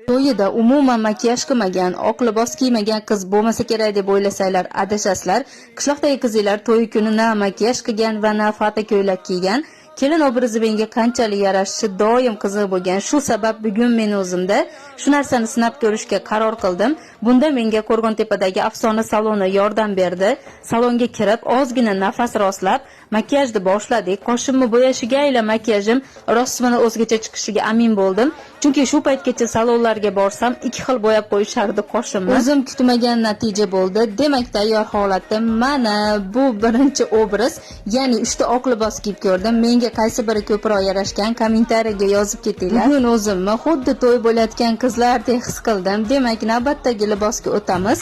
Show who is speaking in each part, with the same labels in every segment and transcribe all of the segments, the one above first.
Speaker 1: To'yida umuman makiyaj qilmagan, oq libos kiymagan qiz bo'lmasa kerak deb o'ylasanglar adashasizlar. Qishloqdagi qizlar to'y kuni na makiyaj qilgan va na fata ko'ylak kiygan. Kelin obrazi menga qanchalik yarashishi doim qiziq bo'lgan. Shu sabab bugun men o'zimda shu narsani sinab ko'rishga qaror qildim. Bunda menga Qo'rg'ontepadagi afsona saloni yordam berdi. Salonga kirib, ozgina nafas rostlab, makiyajni boshladik. Qoshimni bo'yashiga ayla makiyajim rostmana o'zgacha chiqishiga amin bo'ldim. Chunki shu paytgacha salonlarga borsam, ikki xil bo'yab qo'yishardi qoshimni. O'zim kutmagan natija bo'ldi. Demak, tayyor holatda mana bu birinchi obraz, ya'ni 3 ta oq libos kiyib ko'rdim. Menga qaysi biri ko'proq yarashgan, kommentariyaga yozib ketinglar. Bugun o'zimni xuddi to'y bo'layotgan qizlardek his qildim. Demak, navbatdagi libosga o'tamiz.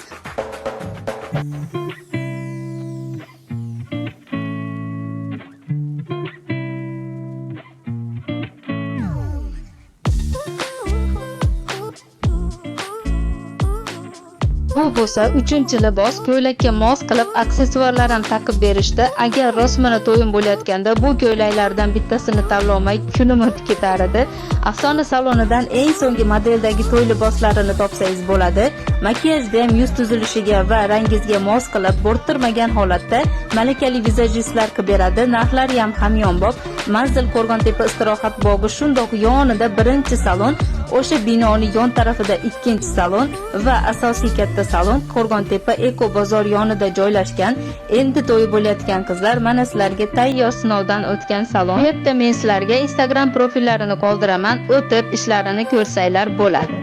Speaker 1: Bu bo'lsa 3-libos, ko'ylakka mos qilib aksessuarlar ham taqib berishdi. Agar rostmana to'yim bo'layotganda bu ko'ylaklardan bittasini tanlamay kunim o'tib ketar edi. Afsona salonidan eng so'nggi modeldagi to'y liboslarini topsangiz bo'ladi. Makiyajni ham yuz tuzilishiga va rangingizga mos qilib, bo'rttirmagan holatda malakali vizajistlar qilib beradi. Narxlari ham hamyonbop. Manzil Qo'rg'ontepa istirohat bog'i, shundoq yonida birinchi salon, o'sha binoning yon tarafida ikkinchi salon va asosiy katta salon Qo'rg'ontepa Eko bozor yonida joylashgan. Endi to'y bo'layotgan qizlar, mana sizlarga tayyor sinovdan o'tgan salon. Bu yerda men sizlarga Instagram profillarini qoldiraman, o'tib ishlarini ko'rsanglar bo'ladi.